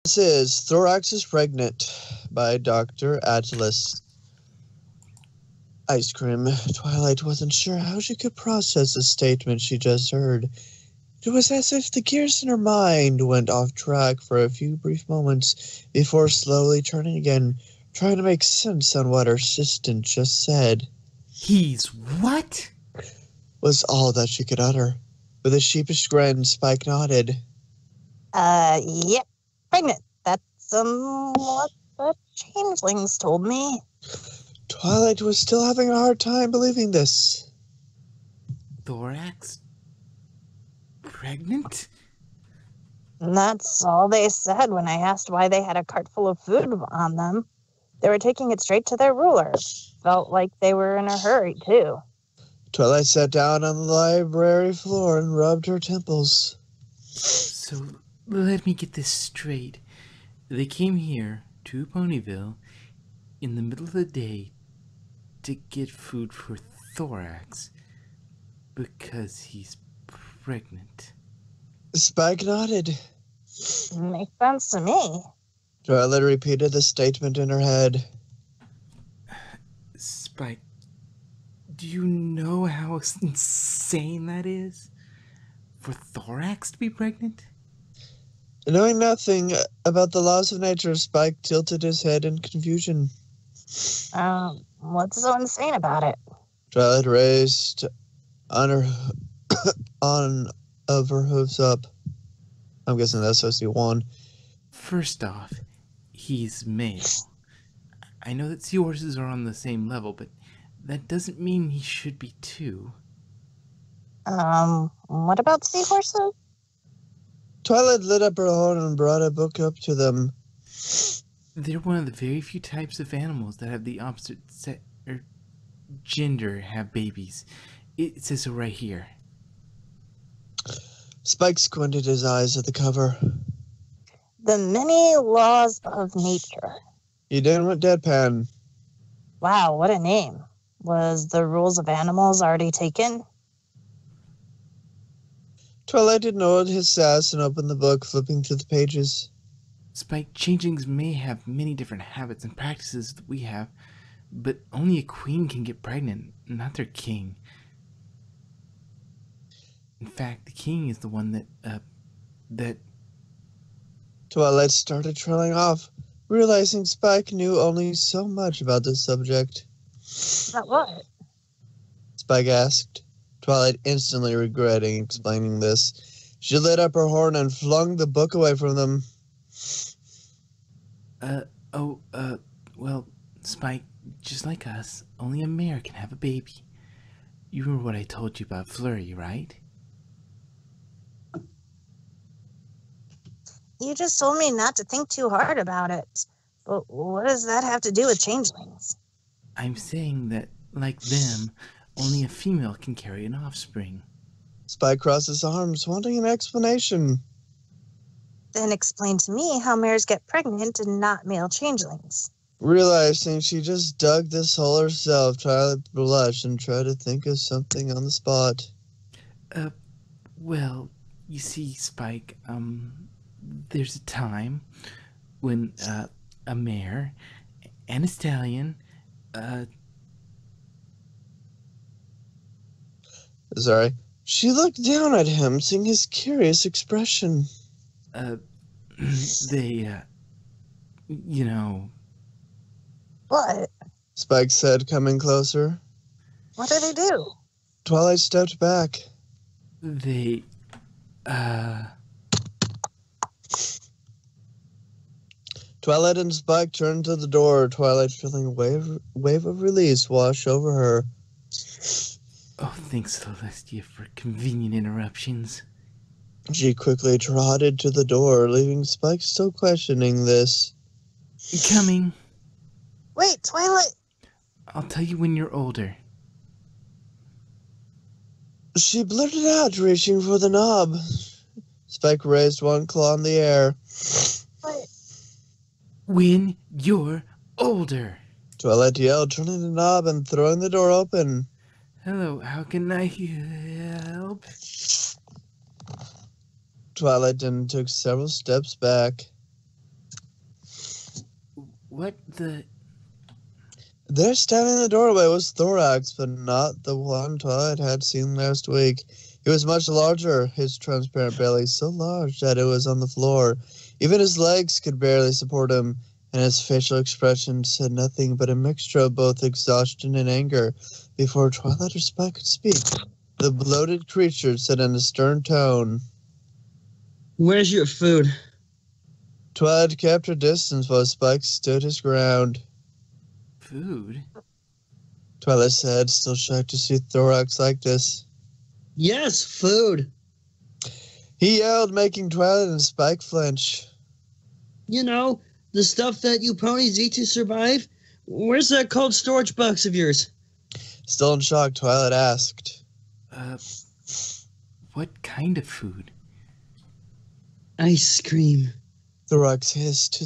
This is Thorax is Pregnant by Dr. Atlas. Ice cream. Twilight wasn't sure how she could process the statement she just heard. It was as if the gears in her mind went off track for a few brief moments before slowly turning again, trying to make sense on what her assistant just said. He's what? Was all that she could utter. With a sheepish grin, Spike nodded. Yep, pregnant. That's, what the changelings told me. Twilight was still having a hard time believing this. Thorax? Pregnant? That's all they said when I asked why they had a cart full of food on them. They were taking it straight to their ruler. Felt like they were in a hurry, too. Twilight sat down on the library floor and rubbed her temples. So, let me get this straight. They came here, to Ponyville, in the middle of the day to get food for Thorax because he's pregnant. Spike nodded. Makes sense to me. Twilight repeated the statement in her head. Spike, do you know how insane that is? For Thorax to be pregnant? Knowing nothing about the laws of nature, Spike tilted his head in confusion. What's so insane about it? Twilight raised on her of her hooves up. I'm guessing that's supposed to be one. First off, he's male. I know that seahorses are on the same level, but that doesn't mean he should be too. What about seahorses? Twilight lit up her horn and brought a book up to them. They're one of the very few types of animals that have the opposite gender have babies. It says so right here. Spike squinted his eyes at the cover. The many laws of nature. He then went deadpan. Wow, what a name. Was the rules of animals already taken? Twilight ignored his sass and opened the book, flipping through the pages. Spike, changelings may have many different habits and practices that we have, but only a queen can get pregnant, not their king. In fact, the king is the one that... Twilight started trailing off, realizing Spike knew only so much about this subject. About what? Spike asked, Twilight instantly regretting explaining this. She lit up her horn and flung the book away from them. Well, Spike, just like us, only a mare can have a baby. You remember what I told you about Flurry, right? You just told me not to think too hard about it. But what does that have to do with changelings? I'm saying that, like them, only a female can carry an offspring. Spike crossed his arms, wanting an explanation. Then explain to me how mares get pregnant and not male changelings. Realizing she just dug this hole herself, Twilight blushed and tried to think of something on the spot. Well, you see, Spike, there's a time when, a mare and a stallion, Sorry. She looked down at him, seeing his curious expression. They, you know... What? Spike said, coming closer. What do they do? Twilight stepped back. They, Twilight and Spike turned to the door, Twilight feeling a wave of release wash over her. Oh, thanks, Celestia, for convenient interruptions. She quickly trotted to the door, leaving Spike still questioning this. Coming. Wait, Twilight! I'll tell you when you're older. She blurted out, reaching for the knob. Spike raised one claw in the air. Wait. When you're older. Twilight yelled, turning the knob and throwing the door open. Hello, how can I help? Twilight then took several steps back. What the... There standing in the doorway was Thorax, but not the one Twilight had seen last week. He was much larger, his transparent belly so large that it was on the floor. Even his legs could barely support him, and his facial expression said nothing but a mixture of both exhaustion and anger. Before Twilight or Spike could speak, the bloated creature said in a stern tone, "Where's your food?" Twilight kept her distance while Spike stood his ground. Food? Twilight said, still shocked to see Thorax like this. "Yes, food. He yelled, making Twilight and Spike flinch. You know, the stuff that you ponies eat to survive? Where's that cold storage box of yours?" Still in shock, Twilight asked. What kind of food? "Ice cream. Thorax hissed.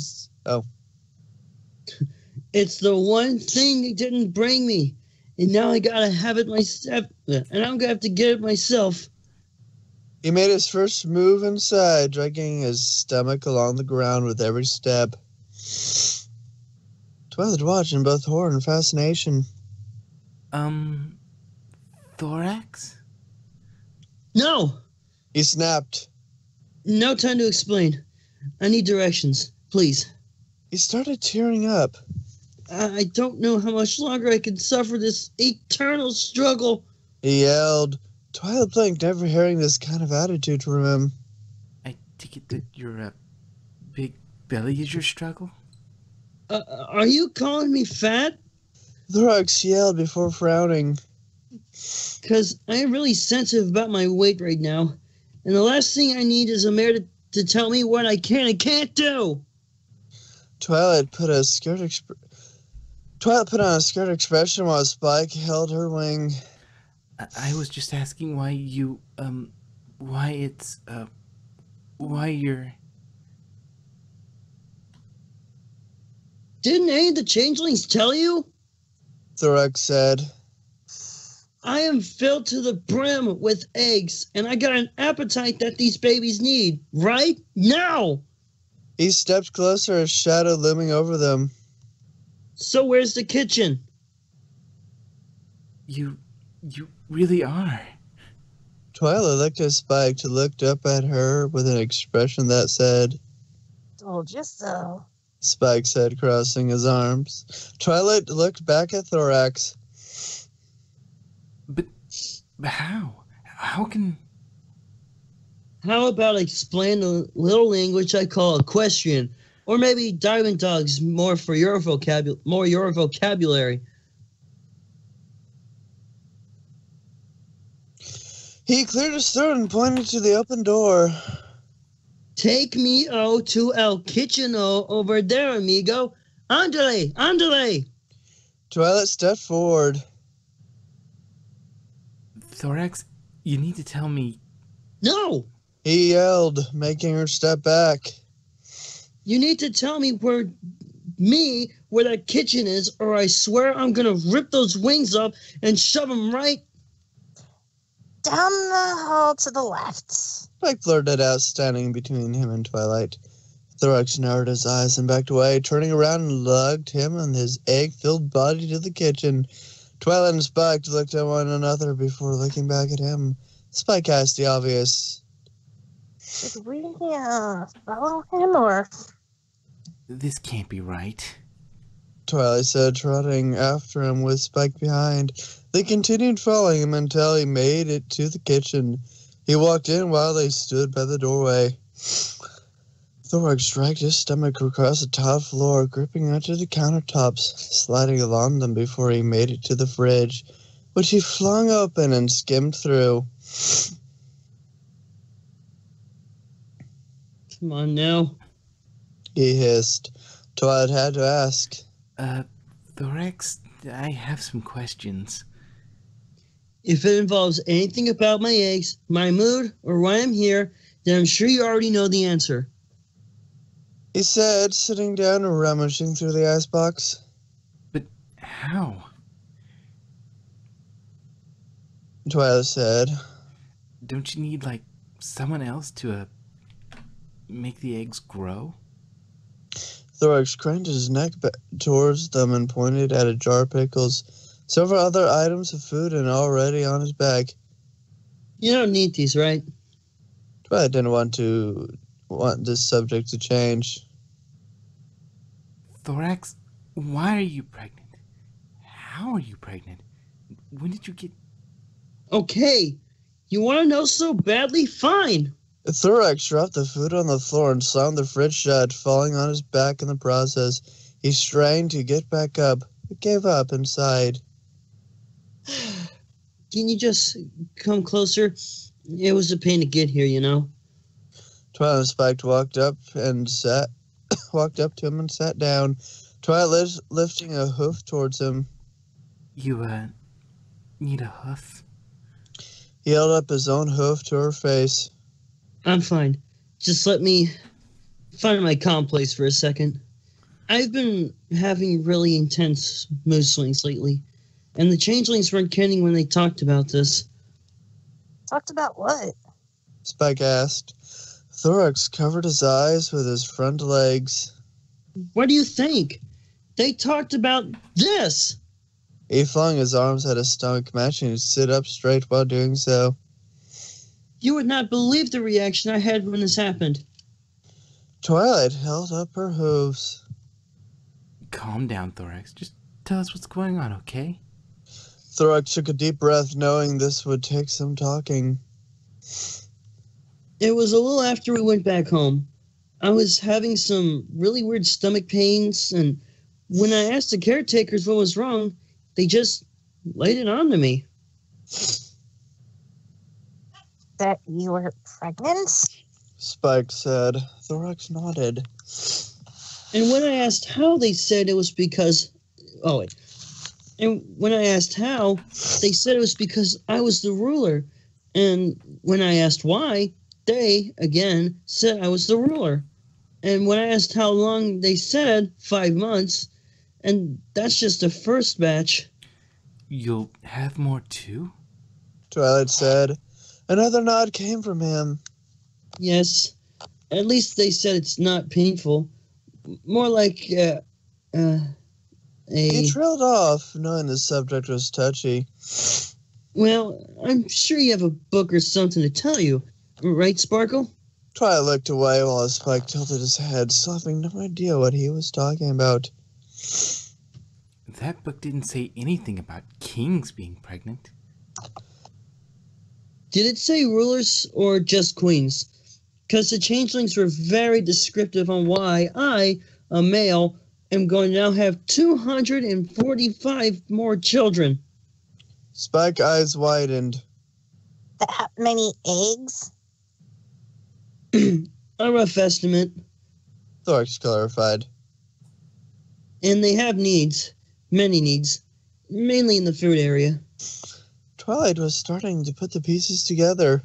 It's the one thing they didn't bring me. And now I gotta have it myself. And I'm gonna have to get it myself." He made his first move inside, dragging his stomach along the ground with every step. Twilight watched in both horror and fascination. Thorax? "No! He snapped. No time to explain. I need directions, please. He started tearing up. I don't know how much longer I can suffer this eternal struggle." He yelled. Twilight blinked, never hearing this kind of attitude from him. I take it that your big belly is your struggle? Are you calling me fat? Thorax yelled before frowning. "Because I am really sensitive about my weight right now. And the last thing I need is a mayor to tell me what I can and can't do." Twilight put on a scared expression while Spike held her wing. I was just asking why you, why you're... "Didn't any of the changelings tell you?" Thorax said. "I am filled to the brim with eggs, and I got an appetite that these babies need, right now." He stepped closer, a shadow looming over them. "So where's the kitchen?" You really are. Twilight looked at Spike to look up at her with an expression that said, Told you so. Spike said, crossing his arms. Twilight looked back at Thorax. But how? How can... "How about I explain the little language I call equestrian, or maybe diamond dogs, more your vocabulary." He cleared his throat and pointed to the open door. "Take me to el kitchen over there, amigo. Andale, andale." Twilight stepped forward. Thorax, you need to tell me... "No! He yelled, making her step back. You need to tell me where that kitchen is, or I swear I'm gonna rip those wings up and shove them right..." Down the hall to the left. Spike blurted out, standing between him and Twilight. Thorax narrowed his eyes and backed away, turning around and lugged him and his egg-filled body to the kitchen. Twilight and Spike looked at one another before looking back at him. Spike asked the obvious. Should we follow him or... This can't be right. Twilight said, trotting after him with Spike behind. They continued following him until he made it to the kitchen. He walked in while they stood by the doorway. Thorax dragged his stomach across the tile floor, gripping onto the countertops, sliding along them before he made it to the fridge, which he flung open and skimmed through. "Come on now." He hissed. Twilight had to ask. Thorax, I have some questions. "If it involves anything about my eggs, my mood, or why I'm here, then I'm sure you already know the answer." He said, sitting down and rummaging through the icebox. But how? Twilight said. Don't you need, like, someone else to, make the eggs grow? Thorax craned his neck back towards them and pointed at a jar of pickles, several other items of food, and already on his back. You don't need these, right? Twilight didn't want this subject to change. Thorax, why are you pregnant? How are you pregnant? When did you get... Okay, you want to know so badly? Fine. Thorax dropped the food on the floor and slammed the fridge shut, falling on his back in the process. He strained to get back up, but gave up and sighed. Can you just come closer? It was a pain to get here, you know. Twilight and Spike walked up to him and sat down. Twilight lifting a hoof towards him. You, need a hoof? He held up his own hoof to her face. I'm fine. Just let me find my calm place for a second. I've been having really intense mood swings lately, and the changelings weren't kidding when they talked about this. Talked about what? Spike asked. Thorax covered his eyes with his front legs. What do you think? They talked about this! He flung his arms at his stomach, matching to sit up straight while doing so. You would not believe the reaction I had when this happened. Twilight held up her hooves. Calm down, Thorax. Just tell us what's going on, okay? Thorax took a deep breath, knowing this would take some talking. It was a little after we went back home. I was having some really weird stomach pains, and when I asked the caretakers what was wrong, they just laid it on to me. That you were pregnant? Spike said. Thorax nodded. And when I asked how, they said it was because... Oh, wait. And when I asked how, they said it was because I was the ruler. And when I asked why, they, again, said I was the ruler. And when I asked how long, they said 5 months. And that's just the first batch. You'll have more too? Twilight said. Another nod came from him. Yes. At least they said it's not painful. More like, He trailed off, knowing the subject was touchy. Well, I'm sure you have a book or something to tell you. Right, Sparkle? Twilight looked away while Spike tilted his head, still having no idea what he was talking about. That book didn't say anything about kings being pregnant. Did it say rulers or just queens? Because the changelings were very descriptive on why I, a male, am going to now have 245 more children. Spike's eyes widened. That many eggs? A rough estimate. Thorax clarified. And they have needs. Many needs. Mainly in the food area. Twilight was starting to put the pieces together.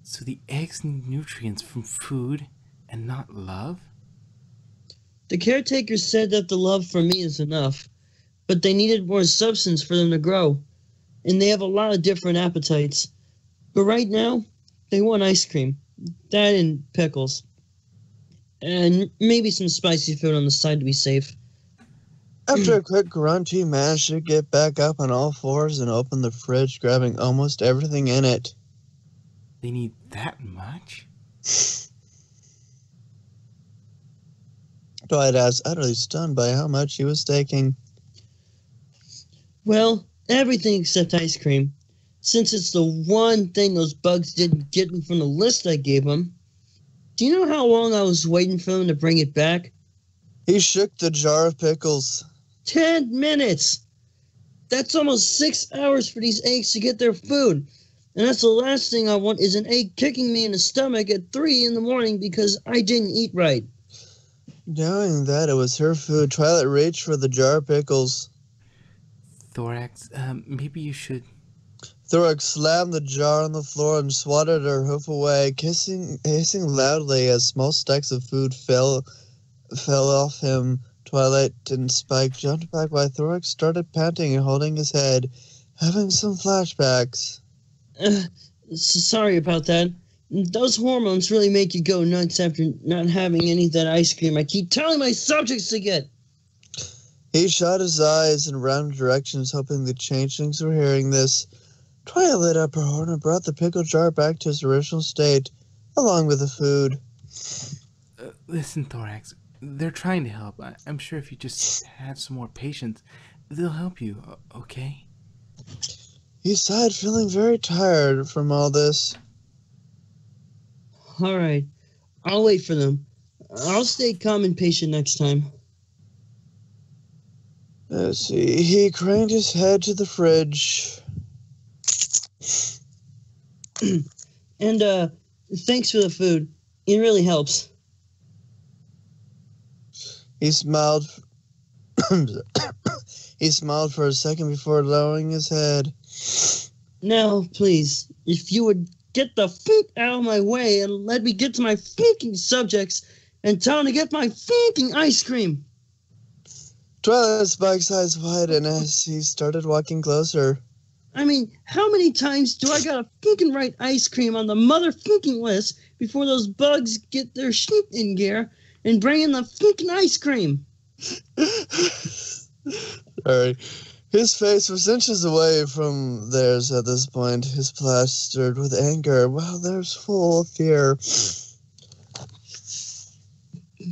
So the eggs need nutrients from food and not love? The caretakers said that the love for me is enough, but they needed more substance for them to grow, and they have a lot of different appetites. But right now, they want ice cream, that and pickles, and maybe some spicy food on the side to be safe. After a quick grunt, he managed to get back up on all fours and open the fridge, grabbing almost everything in it. They need that much? Twilight asked, utterly stunned by how much he was taking. Well, everything except ice cream, since it's the one thing those bugs didn't get from the list I gave them. Do you know how long I was waiting for them to bring it back? He shook the jar of pickles. 10 minutes! That's almost 6 hours for these eggs to get their food. And that's the last thing I want is an egg kicking me in the stomach at 3 in the morning because I didn't eat right. Knowing that it was her food, Twilight reached for the jar of pickles. Thorax, maybe you should... Thorax slammed the jar on the floor and swatted her hoof away, hissing loudly as small stacks of food fell off him. Twilight and Spike jumped back while Thorax started panting and holding his head, having some flashbacks. Sorry about that. Those hormones really make you go nuts after not having any of that ice cream I keep telling my subjects to get. He shot his eyes in random directions, hoping the changelings were hearing this. Twilight lit up her horn and brought the pickle jar back to its original state, along with the food. Listen, Thorax, they're trying to help. I'm sure if you just have some more patience, they'll help you, okay? He sighed, feeling very tired from all this. All right, I'll wait for them. I'll stay calm and patient next time. Let's see. He craned his head to the fridge. And, thanks for the food. It really helps. He smiled. He smiled for a second before lowering his head. Now, please, if you would get the fuck out of my way and let me get to my fucking subjects and tell them to get my fucking ice cream. Twilight Spike's eyes widened as he started walking closer. I mean, how many times do I gotta fucking write ice cream on the motherfucking list before those bugs get their shit in gear and bring in the fucking ice cream? Sorry. His face was inches away from theirs at this point, his plastered with anger, while theirs full of fear.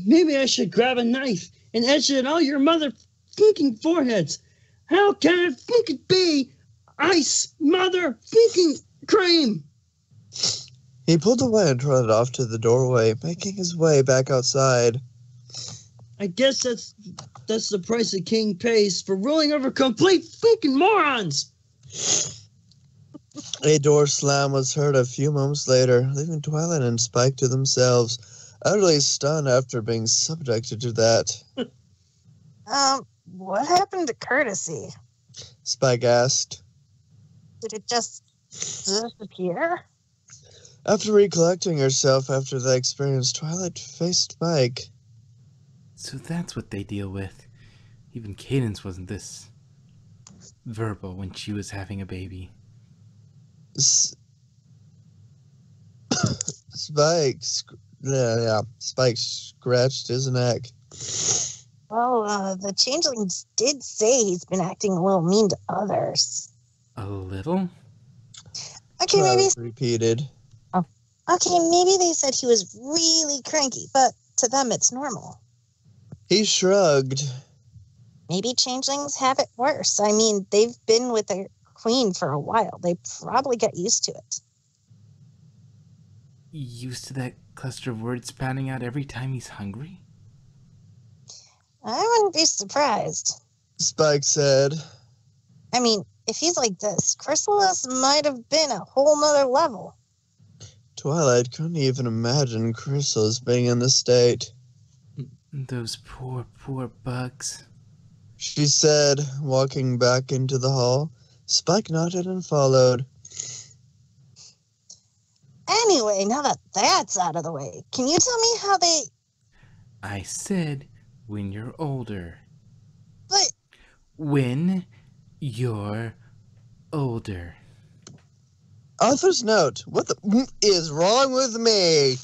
Maybe I should grab a knife and etch it in all your motherfucking foreheads. How can it fucking be ice motherfucking cream? He pulled away and trotted off to the doorway, making his way back outside. I guess that's the price the king pays for ruling over complete fucking morons. A door slam was heard a few moments later, leaving Twilight and Spike to themselves, utterly stunned after being subjected to that. What happened to courtesy? Spike asked. Did it just disappear? After recollecting herself after the experience, Twilight faced Spike. So that's what they deal with. Even Cadence wasn't this verbal when she was having a baby. Spike scratched his neck. Well, the changelings did say he's been acting a little mean to others. A little? Okay, maybe. Repeated. Okay, maybe they said he was really cranky, but to them it's normal. He shrugged. Maybe changelings have it worse. I mean, they've been with their queen for a while. They probably got used to it. Used to that cluster of words spouting out every time he's hungry? I wouldn't be surprised. Spike said. I mean, if he's like this, Chrysalis might have been a whole nother level. Twilight couldn't even imagine Chrysalis being in this state. Those poor, poor bugs. She said, walking back into the hall. Spike nodded and followed. Anyway, now that that's out of the way, can you tell me how they... I said, when you're older. But... When you're older. Author's note. What the is wrong with me?